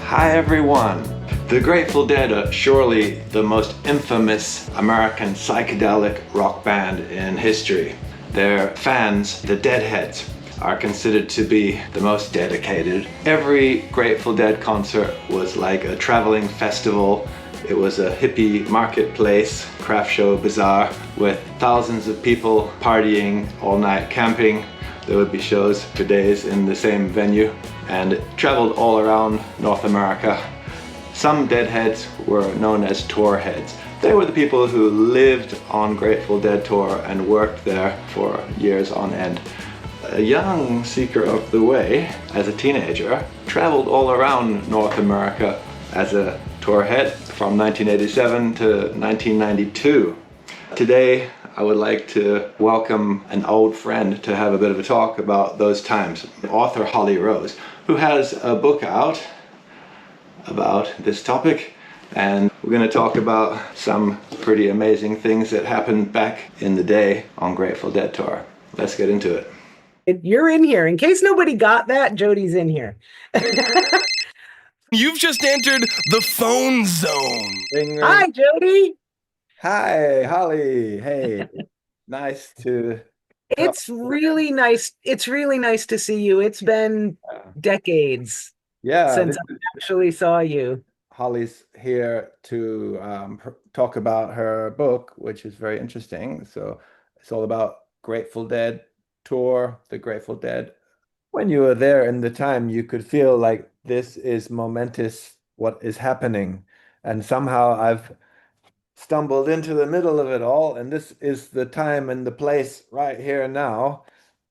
Hi everyone! The Grateful Dead are surely the most infamous American psychedelic rock band in history. Their fans, the Deadheads, are considered to be the most dedicated. Every Grateful Dead concert was like a traveling festival. It was a hippie marketplace, craft show bazaar with thousands of people partying all night, camping. There would be shows for days in the same venue, and it traveled all around North America. Some Deadheads were known as tour heads. They were the people who lived on Grateful Dead tour and worked there for years on end. A young seeker of the way, as a teenager, traveled all around North America as a tour head from 1987 to 1992. Today, I would like to welcome an old friend to have a bit of a talk about those times, author Hollie Rose, who has a book out about this topic, and we're going to talk about some pretty amazing things that happened back in the day on Grateful Dead tour. Let's get into it. You're in here. In case nobody got that, Jody's in here. You've just entered the phone zone. Ring, ring. Hi, Jody. Hi, Hollie. Hey, nice to talk. It's really nice. It's really nice to see you. It's been decades since I actually saw you. Hollie's here to talk about her book, which is very interesting. So it's all about Grateful Dead tour, the Grateful Dead. When you were there in the time, you could feel like this is momentous, what is happening. And somehow I've stumbled into the middle of it all, and this is the time and the place right here now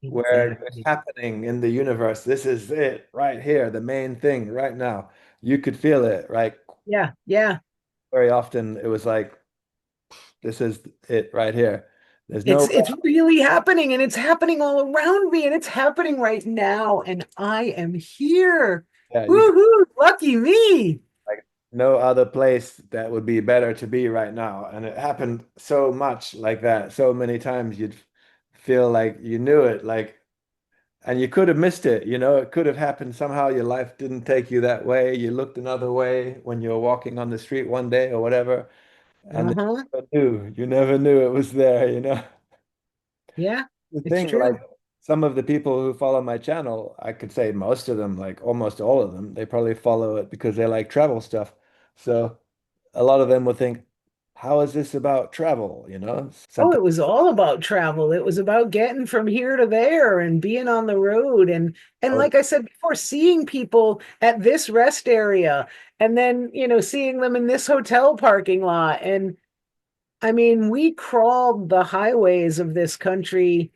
where it's happening in the universe. This is it right here, the main thing right now. You could feel it, right? Yeah, yeah. Very often it was like, this is it right here. There's no It's really happening, and it's happening all around me, and it's happening right now, and I am here. yeah, Woohoo! Lucky me. like no other place that would be better to be right now. And it happened so much like that. So many times you'd feel like you knew it, like, and you could have missed it, it could have happened somehow. Your life didn't take you that way. You looked another way when you were walking on the street one day or whatever, and Uh-huh. you never knew it was there. Yeah, The it's thing, true. like some of the people who follow my channel, I could say most of them, like almost all of them, they probably follow it because they like travel stuff. So a lot of them will think, how is this about travel? Oh, Something. it was all about travel. It was about getting from here to there and being on the road and Oh, like I said before, seeing people at this rest area and then, seeing them in this hotel parking lot. And I mean, we crawled the highways of this country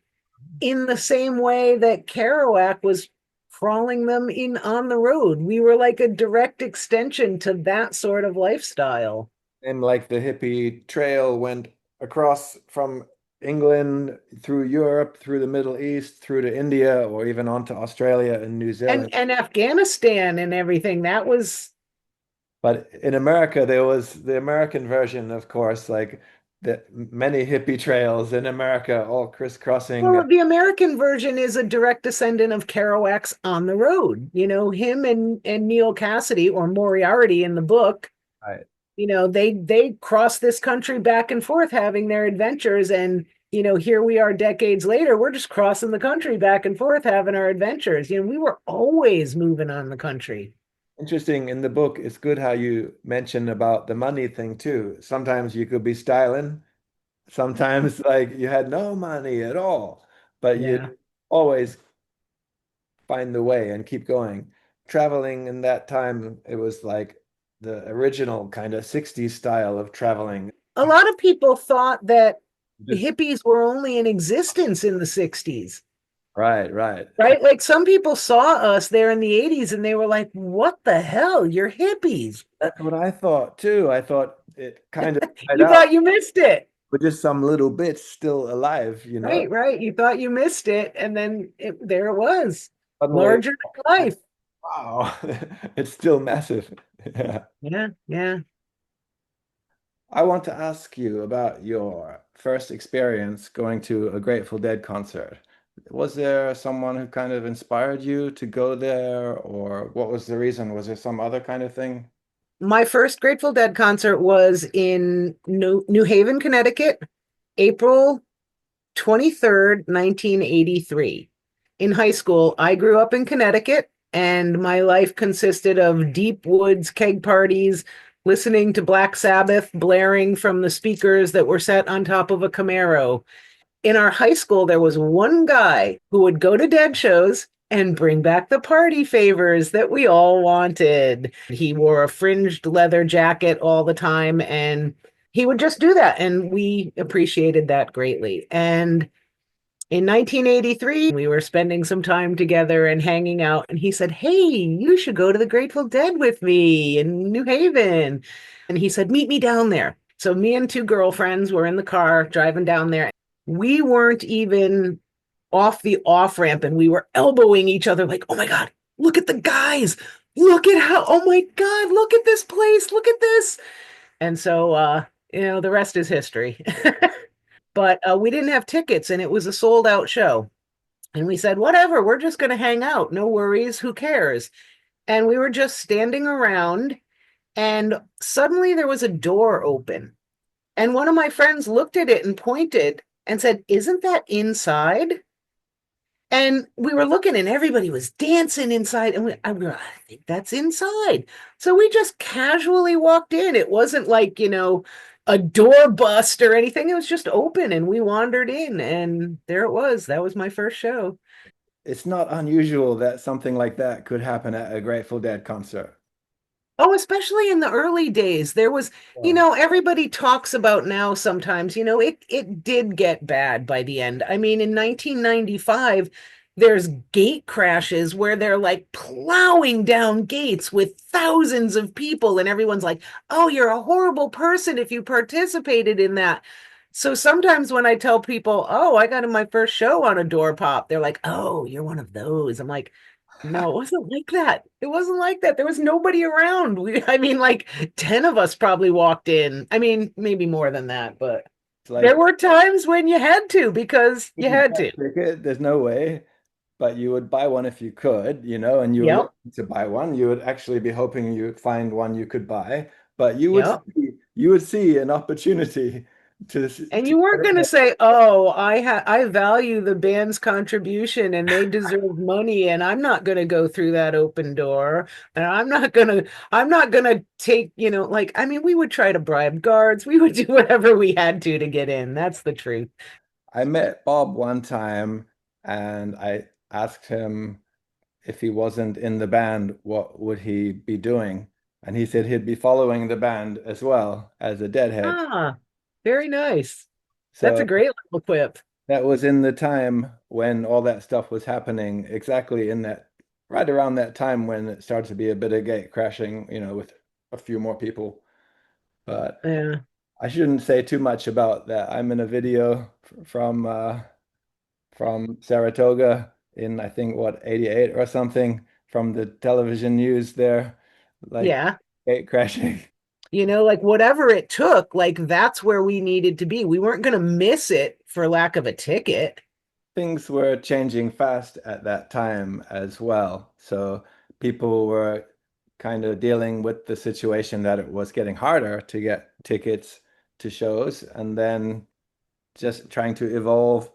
in the same way that Kerouac was crawling them in on the road. We were like a direct extension to that sort of lifestyle. and like the hippie trail went across from England through Europe, through the Middle East, through to India, or even onto Australia and New Zealand. And Afghanistan and everything. That was But in America, there was the American version, of course, like the many hippie trails in America, all crisscrossing. Well, the American version is a direct descendant of Kerouac's On the Road. Him and Neil Cassidy or Moriarty in the book, Right. they cross this country back and forth having their adventures. And, here we are decades later, we're just crossing the country back and forth having our adventures. We were always moving on the country. Interesting in the book, it's good how you mention about the money thing too. Sometimes you could be styling, sometimes like you had no money at all, but Yeah. you'd always find the way and keep going. Traveling in that time, it was like the original kind of 60s style of traveling. A lot of people thought that Just hippies were only in existence in the 60s. right, right. Right? Like some people saw us there in the 80s and they were like, what the hell? You're hippies. That's what I thought too. I thought it kind of died You out, thought you missed it. but just some little bits still alive. Right, right. You thought you missed it. And then there it was, Suddenly, larger than life. wow, it's still massive. Yeah. Yeah, yeah. I want to ask you about your first experience going to a Grateful Dead concert. Was there someone who kind of inspired you to go there, or what was the reason? Was there some other kind of thing? My first Grateful Dead concert was in New Haven, Connecticut, April 23rd, 1983. In high school, I grew up in Connecticut, and my life consisted of deep woods keg parties, listening to Black Sabbath blaring from the speakers that were set on top of a Camaro. In our high school, there was one guy who would go to Dead shows and bring back the party favors that we all wanted. He wore a fringed leather jacket all the time, and he would just do that. And we appreciated that greatly. And in 1983, we were spending some time together and hanging out. And he said, "Hey, you should go to the Grateful Dead with me in New Haven." And he said, "Meet me down there." So me and two girlfriends were in the car driving down there. We weren't even off the off ramp and we were elbowing each other like, "Oh my God, look at the guys. Look at how, oh my God, look at this place. Look at this." And so, the rest is history. But we didn't have tickets and it was a sold out show. And we said, whatever, we're just going to hang out. No worries. Who cares? And we were just standing around and suddenly there was a door open. And one of my friends looked at it and pointed and said, "Isn't that inside?" And we were looking and everybody was dancing inside. And I think that's inside. So we just casually walked in. It wasn't like, a door bust or anything. It was just open and we wandered in and there it was. That was my first show. It's not unusual that something like that could happen at a Grateful Dead concert. Oh, especially in the early days, there was, Yeah. everybody talks about now sometimes, it did get bad by the end. I mean, in 1995, there's gate crashes where they're like plowing down gates with thousands of people, and everyone's like, "Oh, you're a horrible person if you participated in that." So sometimes when I tell people, "Oh, I got in my first show on a door pop," they're like, "Oh, you're one of those." I'm like, no, it wasn't like that. It wasn't like that. There was nobody around. I mean, like 10 of us probably walked in. I mean, maybe more than that, but It's there like were times when you had to because you you had can't to. take it, there's no way, but you would buy one if you could, and you were Yep. looking to buy one. You would actually be hoping you would find one you could buy, but you would Yep. see, you would see an opportunity And to you weren't going to say, "Oh, I value the band's contribution and they deserve money and I'm not going to go through that open door and I'm not going to take, like I mean, we would try to bribe guards. We would do whatever we had to get in. That's the truth." I met Bob one time and I asked him if he wasn't in the band, what would he be doing? And he said he'd be following the band as well as a Deadhead. Ah, very nice. That's a So great little quip. that was in the time when all that stuff was happening, exactly in that, right around that time when it started to be a bit of gate crashing, with a few more people. But Yeah. I shouldn't say too much about that. I'm in a video from Saratoga in I think what 88 or something from the television news there, like Yeah. gate crashing. Like whatever it took, like that's where we needed to be. We weren't going to miss it for lack of a ticket. Things were changing fast at that time as well. So people were kind of dealing with the situation that it was getting harder to get tickets to shows and then just trying to evolve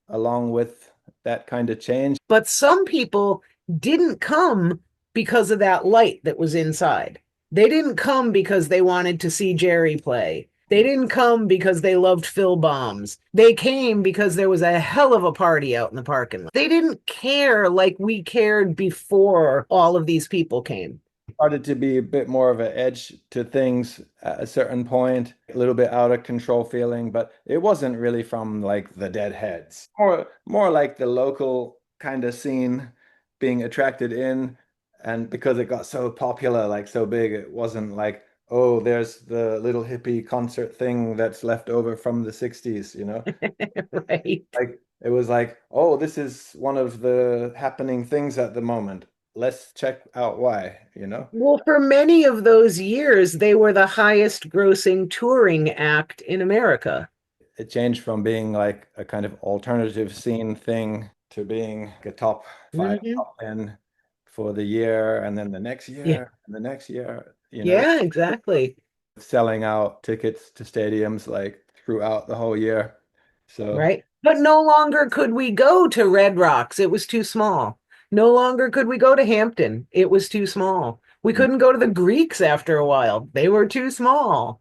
along with that kind of change. But some people didn't come because of that light that was inside. They didn't come because they wanted to see Jerry play. They didn't come because they loved Phil Bombs. They came because there was a hell of a party out in the parking lot. They didn't care like we cared before all of these people came. Started to be a bit more of an edge to things at a certain point, a little bit out of control feeling, but it wasn't really from like the Deadheads. More like the local kind of scene being attracted in, and because it got so popular, like so big, it wasn't like, oh, there's the little hippie concert thing that's left over from the 60s, Right. Like it was like, oh, this is one of the happening things at the moment. Let's check out why. Well, for many of those years, they were the highest grossing touring act in America. It changed from being like a kind of alternative scene thing to being a top five Mhm. top 10 for the year, and then the next Yeah. year, and the next year, Yeah, exactly. selling out tickets to stadiums like throughout the whole year. So, Right. But no longer could we go to Red Rocks. It was too small. No longer could we go to Hampton. It was too small. We couldn't go to the Greeks after a while. They were too small.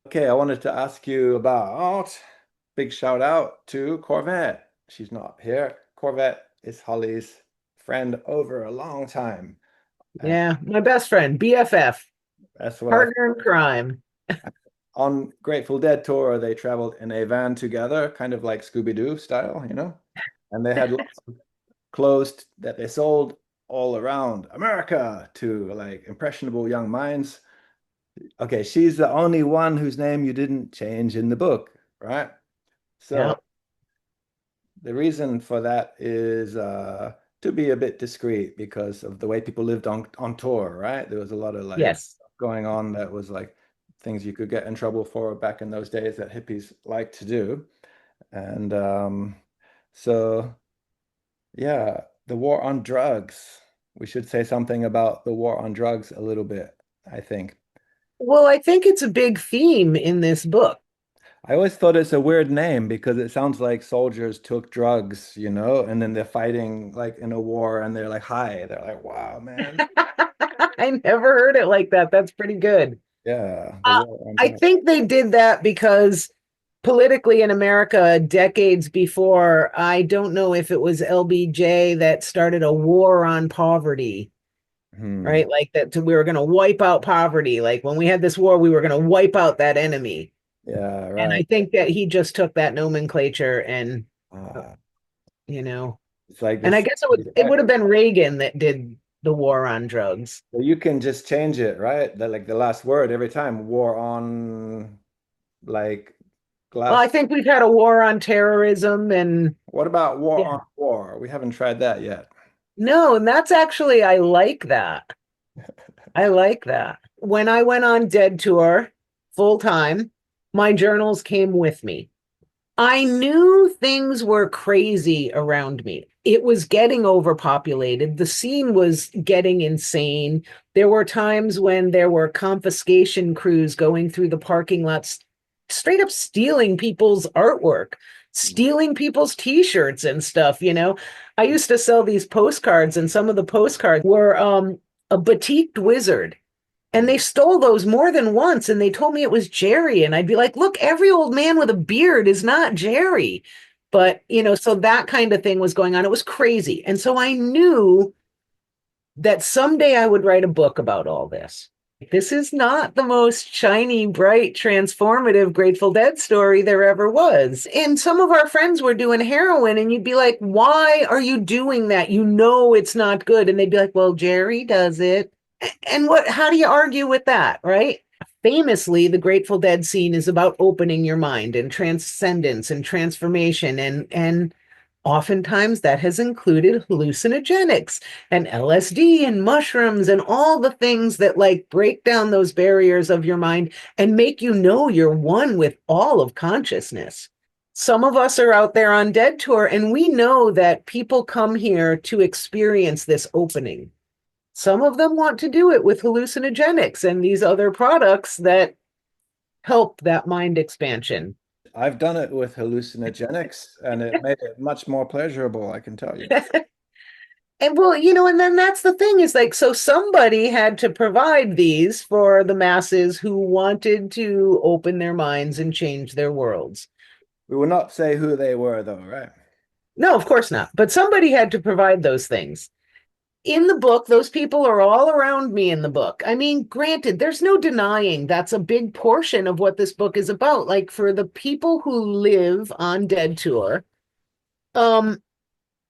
okay, I wanted to ask you about big shout out to Corvette. She's not here. Corvette is Hollie's friend over a long time. And Yeah, my best friend, BFF, that's what I partner in crime. on Grateful Dead tour, they traveled in a van together, kind of like Scooby-Doo style, and they had lots of clothes that they sold all around America to like impressionable young minds. Okay, she's the only one whose name you didn't change in the book, right? Yeah. So the reason for that is to be a bit discreet because of the way people lived on tour, right? There was a lot of like Yes. going on that was like things you could get in trouble for back in those days that hippies like to do. And so, yeah, the war on drugs. We should say something about the war on drugs a little bit, I think. Well, I think it's a big theme in this book. I always thought it's a weird name because it sounds like soldiers took drugs, and then they're fighting like in a war and they're like high. They're like, wow, man. I never heard it like that. That's pretty good. Yeah, the Uh, war on I drugs. think they did that because politically in America, decades before, I don't know if it was LBJ that started a war on poverty, Hmm. right? Like that we were going to wipe out poverty. Like when we had this war, we were going to wipe out that enemy. Yeah, And right. I think that he just took that nomenclature and, uh, Uh, you know, it's like and I this. guess it would have been Reagan that did the war on drugs. So you can just change it, right? Like the last word every time. War on like Well, I glass. think we've had a war on terrorism and What about war yeah. on war? We haven't tried that yet. No, and that's actually I like that. I like that. When I went on Dead Tour full time, my journals came with me. I knew things were crazy around me. It was getting overpopulated. The scene was getting insane. There were times when there were confiscation crews going through the parking lots, straight up stealing people's artwork, stealing people's t-shirts and stuff. I used to sell these postcards, and some of the postcards were a baticked wizard. And they stole those more than once, and they told me it was Jerry. And I'd be like, look, every old man with a beard is not Jerry. But so that kind of thing was going on. It was crazy. And so I knew that someday I would write a book about all this. This is not the most shiny, bright, transformative Grateful Dead story there ever was. And some of our friends were doing heroin, and you'd be like, why are you doing that? You know it's not good. And they'd be like, well, Jerry does it. And how do you argue with that, right? Famously, the Grateful Dead scene is about opening your mind and transcendence and transformation, and oftentimes that has included hallucinogenics and LSD and mushrooms and all the things that like break down those barriers of your mind and make you know you're one with all of consciousness. Some of us are out there on Dead Tour, and we know that people come here to experience this opening. Some of them want to do it with hallucinogenics and these other products that help that mind expansion. I've done it with hallucinogenics and it made it much more pleasurable, I can tell you. And well, and then that's the thing is like, so somebody had to provide these for the masses who wanted to open their minds and change their worlds. We will not say who they were, though, right? No, of course not. But somebody had to provide those things. In the book, those people are all around me in the book. I mean, granted, there's no denying that's a big portion of what this book is about. Like for the people who live on Dead Tour, um,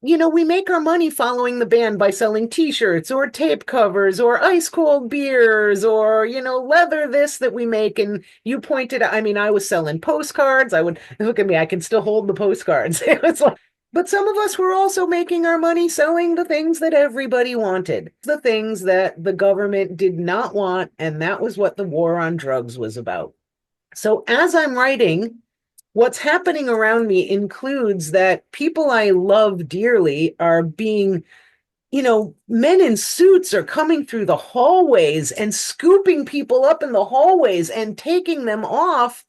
we make our money following the band by selling t-shirts or tape covers or ice cold beers or leather this that we make. And you pointed out, I mean, I was selling postcards. I would look at me, I can still hold the postcards. It was like, but some of us were also making our money selling the things that everybody wanted, the things that the government did not want. And that was what the war on drugs was about. So as I'm writing what's happening around me includes that people I love dearly are being, men in suits are coming through the hallways and scooping people up in the hallways and taking them off,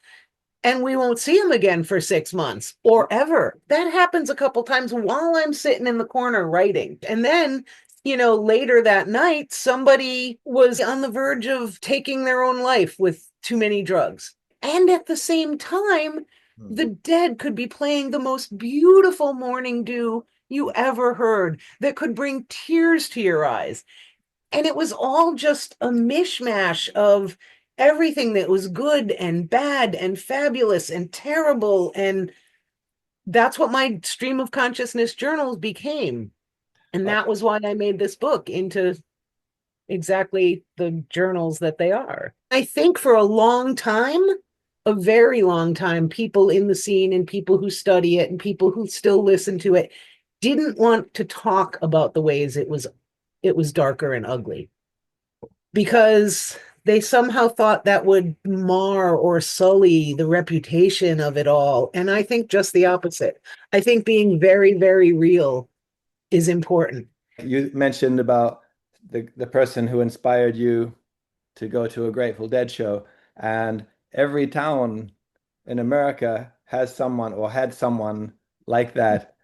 and we won't see them again for 6 months or ever. That happens a couple times while I'm sitting in the corner writing. And then, later that night, somebody was on the verge of taking their own life with too many drugs. And at the same time, the Dead could be playing the most beautiful morning dew you ever heard that could bring tears to your eyes. And it was all just a mishmash of everything that was good and bad and fabulous and terrible. And that's what my stream of consciousness journals became. And that was why I made this book into exactly the journals that they are. I think for a long time, a very long time, people in the scene and people who study it and people who still listen to it didn't want to talk about the ways it was darker and ugly, because they somehow thought that would mar or sully the reputation of it all. And I think just the opposite. I think being very, very real is important. You mentioned about the person who inspired you to go to a Grateful Dead show, and every town in America has someone or had someone like that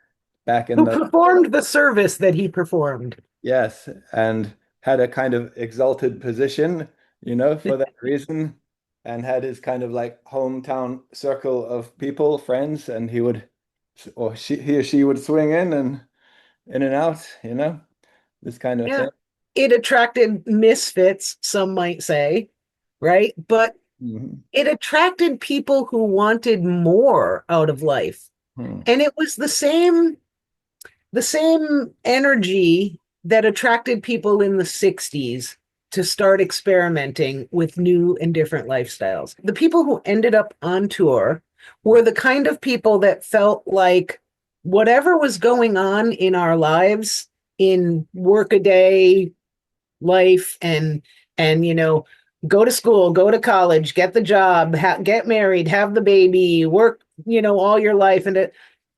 back in Who the performed the service that he performed. yes, and had a kind of exalted position, for that reason, and had his kind of like hometown circle of people, friends, and he would or he or she would swing in and out, this kind of Yeah. thing. It attracted misfits, some might say, right? But Mhm. it attracted people who wanted more out of life. Hmm. And it was the same energy that attracted people in the 60s to start experimenting with new and different lifestyles. The people who ended up on tour were the kind of people that felt like whatever was going on in our lives, in workaday life, and go to school, go to college, get the job, get married, have the baby, work, all your life, and it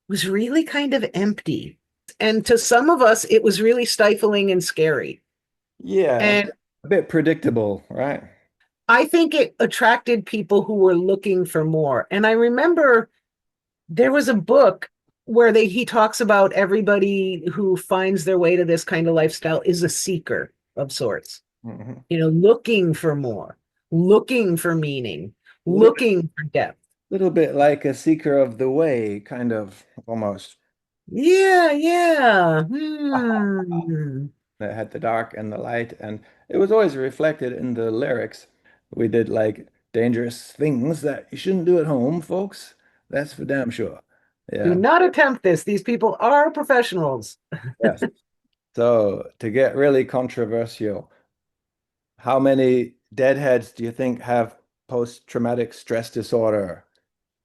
was really kind of empty. And to some of us, it was really stifling and scary. Yeah, And a bit predictable, right? I think it attracted people who were looking for more. And I remember there was a book where he talks about everybody who finds their way to this kind of lifestyle is a seeker of sorts, Mhm. looking for more, looking for meaning, Little, looking for depth. little bit like a seeker of the way, kind of almost. Yeah, yeah. Hmm. That had the dark and the light, and it was always reflected in the lyrics. We did like dangerous things that you shouldn't do at home, folks. That's for damn sure. Do Yeah. not attempt this. These people are professionals. Yes. So to get really controversial, how many deadheads do you think have post-traumatic stress disorder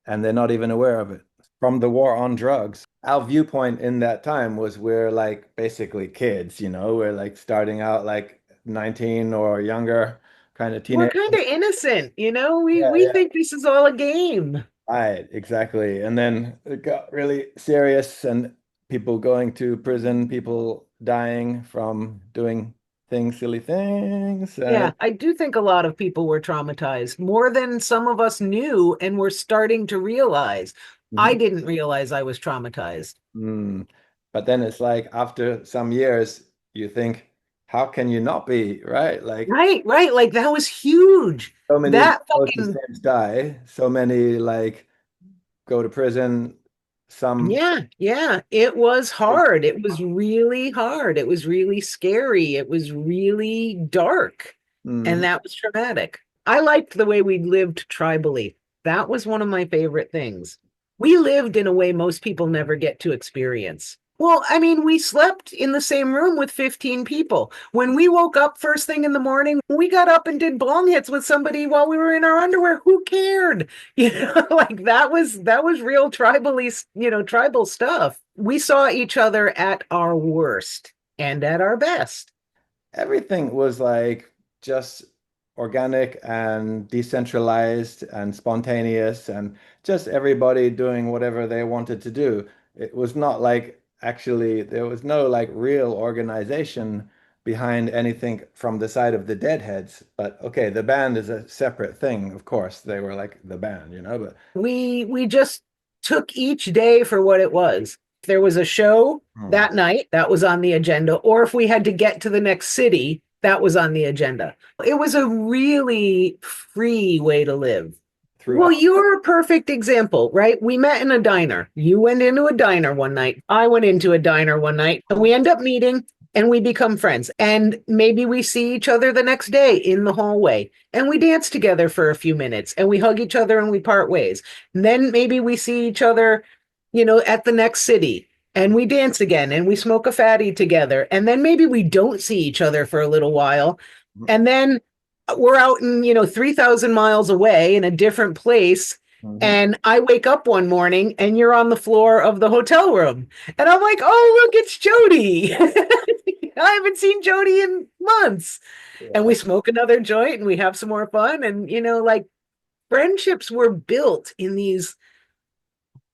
and they're not even aware of it? From the war on drugs. Our viewpoint in that time was we're like basically kids, we're like starting out like 19 or younger, kind of We're teenagers. kind of innocent, We Yeah, we yeah. think this is all a game. Right, exactly. And then it got really serious and people going to prison, people dying from doing things, silly things. And Yeah, I do think a lot of people were traumatized, more than some of us knew and were starting to realize. I Mhm. didn't realize I was traumatized. Mm. But then it's like after some years, you think, how can you not be, right? Like Right, right. Like that was huge. so many That closest fucking, names die, so many like go to prison, some yeah, yeah. It was hard. It was really hard. It was really scary. It was really dark. And Mhm. that was traumatic. I liked the way we lived tribally. That was one of my favorite things. We lived in a way most people never get to experience. Well, I mean, we slept in the same room with 15 people. When we woke up first thing in the morning, we got up and did bong hits with somebody while we were in our underwear. Who cared? Like that was real tribally, tribal stuff. We saw each other at our worst and at our best. Everything was like just organic and decentralized and spontaneous and just everybody doing whatever they wanted to do. It was not like actually there was no like real organization behind anything from the side of the Deadheads. But okay, the band is a separate thing, of course. They were like the band, but We just took each day for what it was. If there was a show that night, that was on the agenda, or if we had to get to the next city, that was on the agenda. It was a really free way to live. throughout. Well, you're a perfect example, right? We met in a diner. You went into a diner one night. I went into a diner one night. And we end up meeting and we become friends. And maybe we see each other the next day in the hallway and we dance together for a few minutes and we hug each other and we part ways. And then maybe we see each other, at the next city and we dance again and we smoke a fatty together. And then maybe we don't see each other for a little while. And then we're out in, 3,000 miles away in a different place. And I wake up one morning and you're on the floor of the hotel room. And I'm like, oh, look, it's Jody. I haven't seen Jody in months. Yeah. And we smoke another joint and we have some more fun. And, like friendships were built in these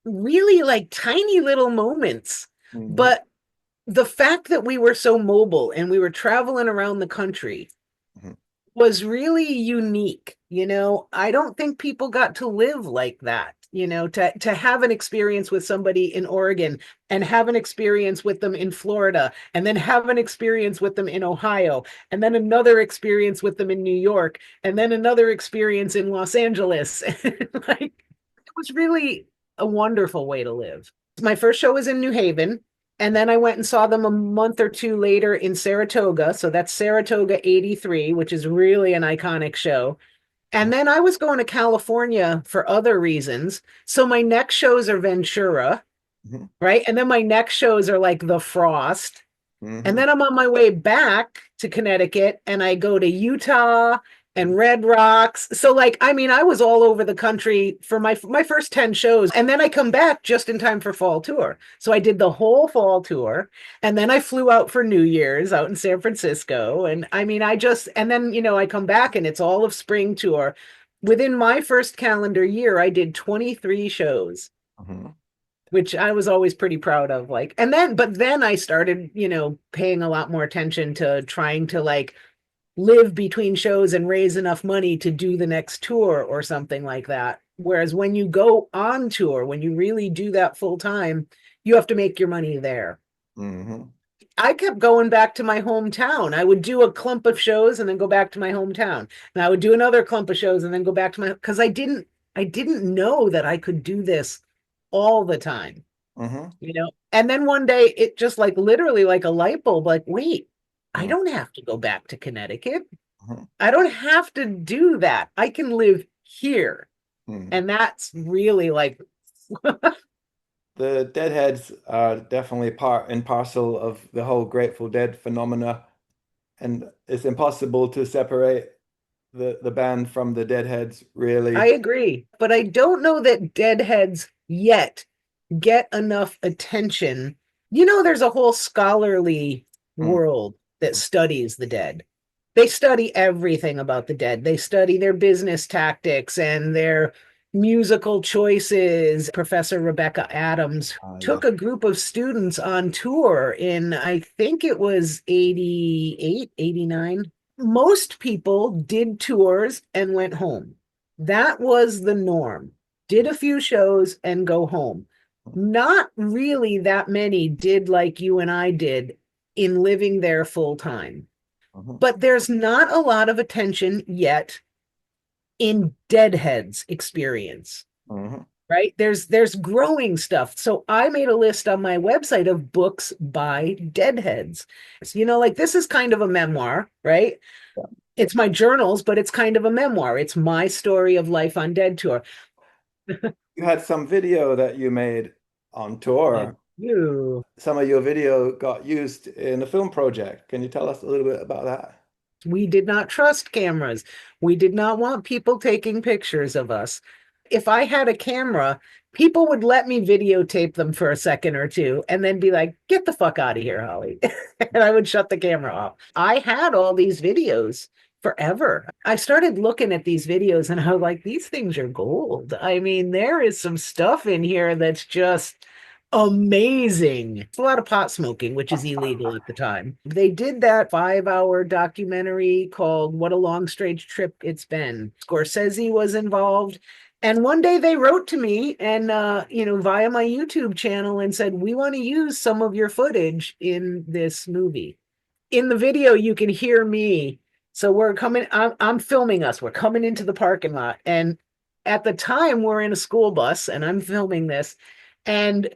really like tiny little moments. But the fact that we were so mobile and we were traveling around the country was really unique. I don't think people got to live like that, to have an experience with somebody in Oregon and have an experience with them in Florida and then have an experience with them in Ohio and then another experience with them in New York and then another experience in Los Angeles. Like, it was really a wonderful way to live. My first show was in New Haven. And then I went and saw them a month or two later in Saratoga. So that's Saratoga 83, which is really an iconic show. And then I was going to California for other reasons. So my next shows are Ventura, right? And then my next shows are like the Frost. And then I'm on my way back to Connecticut and I go to Utah and Red Rocks. So I was all over the country for my first 10 shows. And then I come back just in time for fall tour. So I did the whole fall tour. And then I flew out for New Year's out in San Francisco. And and then, I come back and it's all of spring tour. Within my first calendar year, I did 23 shows, which I was always pretty proud of. But then I started, paying a lot more attention to trying to live between shows and raise enough money to do the next tour or something like that. Whereas when you go on tour, when you really do that full time, you have to make your money there. I kept going back to my hometown. I would do a clump of shows and then go back to my hometown. And I would do another clump of shows and then go back to because I didn't know that I could do this all the time. And then one day it just literally like a light bulb, wait, I don't have to go back to Connecticut. I don't have to do that. I can live here. And that's really the Deadheads are definitely part and parcel of the whole Grateful Dead phenomena. And it's impossible to separate the band from the Deadheads, really. I agree. But I don't know that Deadheads yet get enough attention. There's a whole scholarly world that studies the Dead. They study everything about the Dead. They study their business tactics and their musical choices. Professor Rebecca Adams took a group of students on tour in, I think it was 88, 89. Most people did tours and went home. That was the norm. Did a few shows and go home. Not really that many did like you and I did in living there full time. But there's not a lot of attention yet in Deadheads experience, right? There's growing stuff. So I made a list on my website of books by Deadheads. This is kind of a memoir, right? Yeah. It's my journals, but it's kind of a memoir. It's my story of life on Dead Tour. You had some video that you made on tour. Some of your video got used in a film project. Can you tell us a little bit about that? We did not trust cameras. We did not want people taking pictures of us. If I had a camera, people would let me videotape them for a second or two and then be like, get the fuck out of here, Hollie. And I would shut the camera off. I had all these videos forever. I started looking at these videos and I was like, these things are gold. I mean, there is some stuff in here that's just amazing. It's a lot of pot smoking, which is illegal at the time. They did that 5-hour documentary called What a Long Strange Trip It's Been. Scorsese was involved. And one day they wrote to me and, via my YouTube channel and said, we want to use some of your footage in this movie. In the video, you can hear me. So I'm filming us. We're coming into the parking lot. And at the time, we're in a school bus and I'm filming this. And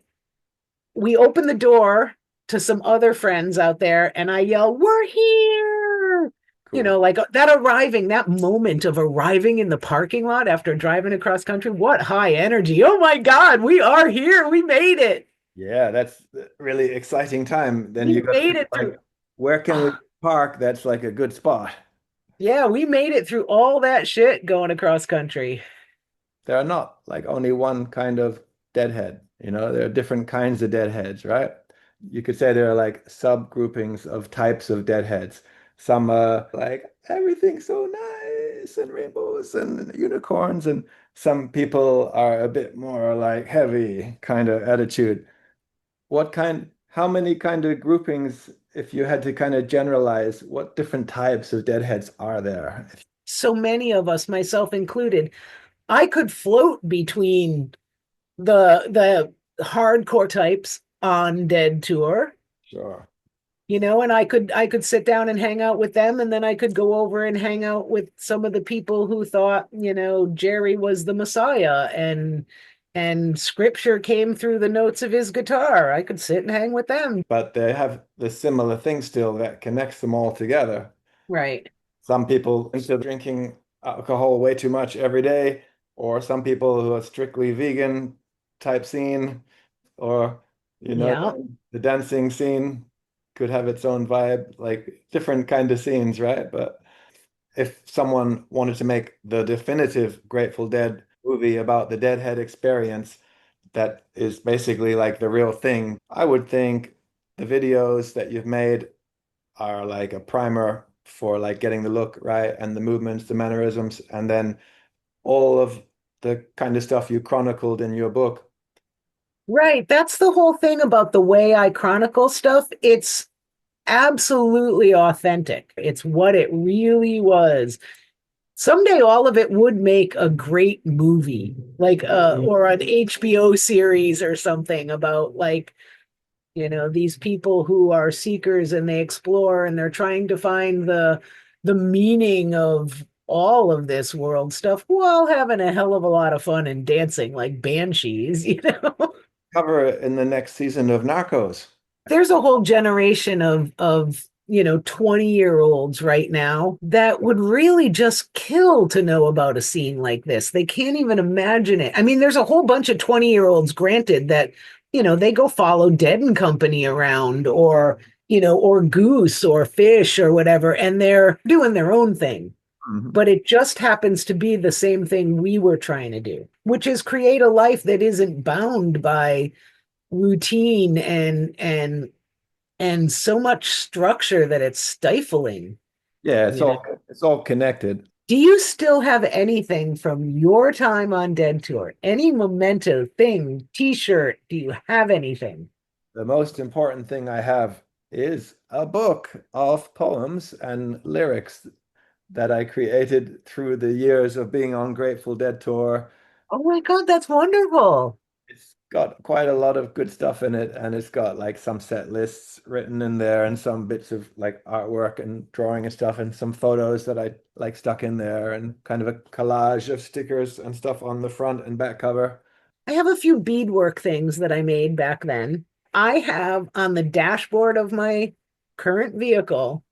we open the door to some other friends out there and I yell, we're here. Cool. Like that moment of arriving in the parking lot after driving across country, what high energy. Oh my God, we are here. We made it. Yeah, that's a really exciting time. Then We you got made to it like, through. where can we park that's like a good spot? Yeah, we made it through all that shit going across country. There are not like only one kind of deadhead, there are different kinds of deadheads, right? You could say there are like subgroupings of types of deadheads. Some are like everything's so nice and rainbows and unicorns, and some people are a bit more like heavy kind of attitude. How many kind of groupings, if you had to kind of generalize, what different types of deadheads are there? So many of us, myself included, I could float between the hardcore types on Dead Tour, Sure. and I could sit down and hang out with them, and then I could go over and hang out with some of the people who thought, Jerry was the Messiah and scripture came through the notes of his guitar. I could sit and hang with them. But they have the similar thing still that connects them all together. Right. Some people into drinking alcohol way too much every day, or some people who are strictly vegan type scene, or Yeah. the dancing scene could have its own vibe, like different kind of scenes, right? But if someone wanted to make the definitive Grateful Dead movie about the Deadhead experience, that is basically like the real thing, I would think the videos that you've made are like a primer for like getting the look right and the movements, the mannerisms, and then all of the kind of stuff you chronicled in your book. Right. That's the whole thing about the way I chronicle stuff. It's absolutely authentic. It's what it really was. Someday all of it would make a great movie, like or an HBO series or something about like, these people who are seekers and they explore and they're trying to find the meaning of all of this world stuff while having a hell of a lot of fun and dancing like banshees. Cover it in the next season of Narcos. There's a whole generation of 20-year-olds right now that would really just kill to know about a scene like this. They can't even imagine it. I mean, there's a whole bunch of 20-year-olds, granted, that they go follow Dead and Company around, or Goose or Fish or whatever, and they're doing their own thing. Mhm. But it just happens to be the same thing we were trying to do, which is create a life that isn't bound by routine and so much structure that it's stifling. Yeah, you know it's all connected. do you still have anything from your time on Dead Tour, any memento thing, t-shirt? Do you have anything? The most important thing I have is a book of poems and lyrics that I created through the years of being on Grateful Dead tour. Oh my God, that's wonderful. It's got quite a lot of good stuff in it, and it's got like some set lists written in there and some bits of like artwork and drawing and stuff and some photos that I like stuck in there and kind of a collage of stickers and stuff on the front and back cover. I have a few beadwork things that I made back then. I have on the dashboard of my current vehicle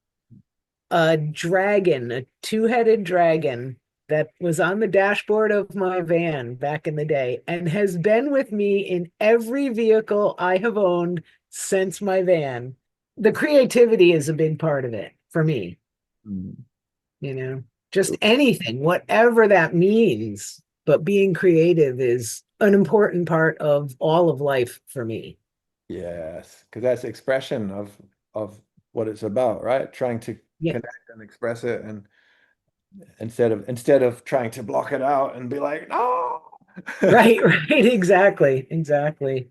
a dragon, a two-headed dragon that was on the dashboard of my van back in the day and has been with me in every vehicle I have owned since my van. The creativity is a big part of it for me, Mm. just anything, whatever that means. But being creative is an important part of all of life for me. Yes, because that's expression of what it's about, right? Trying to Yeah. connect and express it. And instead of trying to block it out and be like, no. Right, right, exactly, exactly.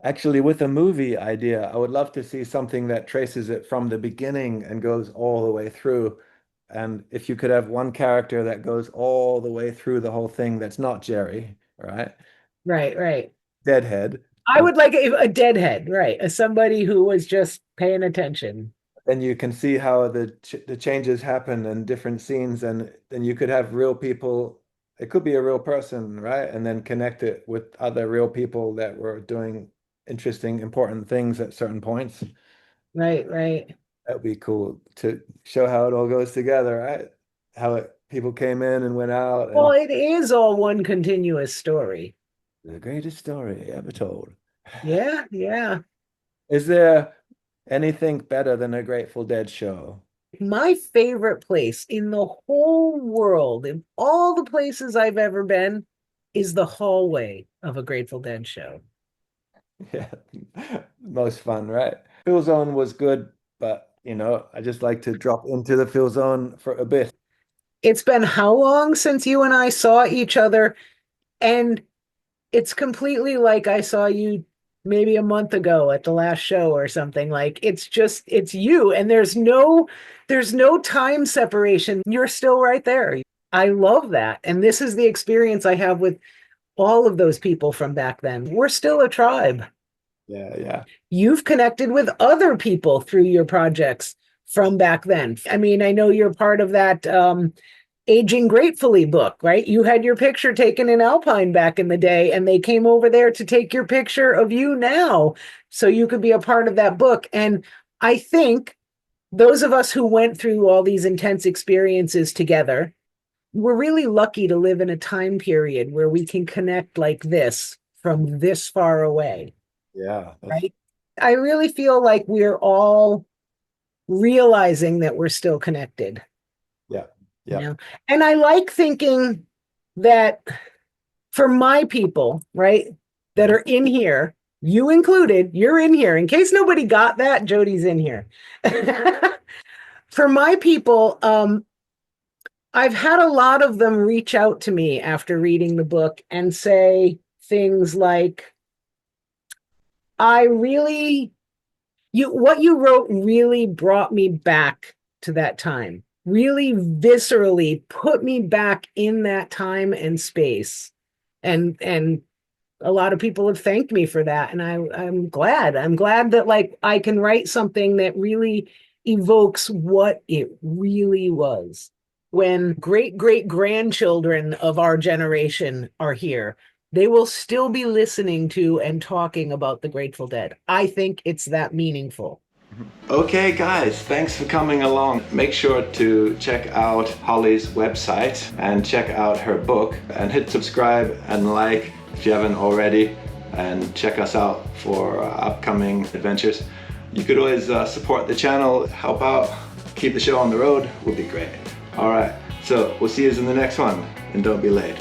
Actually, with a movie idea, I would love to see something that traces it from the beginning and goes all the way through. And if you could have one character that goes all the way through the whole thing, that's not Jerry, right? Right, right. Deadhead. I would like a deadhead, right? As somebody who was just paying attention. And you can see how the changes happen in different scenes, and then you could have real people. It could be a real person, right? And then connect it with other real people that were doing interesting, important things at certain points. Right, right. That'd be cool to show how it all goes together, right? People came in and went out, Well, and it is all one continuous story. the greatest story ever told. Yeah, yeah. Is there anything better than a Grateful Dead show? My favorite place in the whole world, in all the places I've ever been, is the hallway of a Grateful Dead show. Yeah, most fun, right? Phil Zone was good, but I just like to drop into the Phil Zone for a bit. It's been how long since you and I saw each other? And it's completely like I saw you maybe a month ago at the last show or something. Like it's you, and there's no time separation. You're still right there. I love that. And this is the experience I have with all of those people from back then. We're still a tribe. Yeah, yeah. You've connected with other people through your projects from back then. I mean, I know you're part of that Aging Gratefully book, right? You had your picture taken in Alpine back in the day, and they came over there to take your picture of you now so you could be a part of that book. And I think those of us who went through all these intense experiences together, we're really lucky to live in a time period where we can connect like this from this far away, Yeah, right? I really feel like we're all realizing that we're still connected. yeah, You yeah. know, and I like thinking that for my people, right, that are in here, you included, you're in here. In case nobody got that, Jody's in here. For my people, I've had a lot of them reach out to me after reading the book and say things like, I really, what you wrote really brought me back to that time, really viscerally put me back in that time and space. And a lot of people have thanked me for that. And I'm glad. I'm glad that like I can write something that really evokes what it really was. When great great grandchildren of our generation are here, they will still be listening to and talking about the Grateful Dead. I think it's that meaningful. Okay, guys, thanks for coming along. Make sure to check out Hollie's website and check out her book, and hit subscribe and like if you haven't already, and check us out for upcoming adventures. You could always support the channel, help out, keep the show on the road, would be great. All right, so we'll see you in the next one, and don't be late.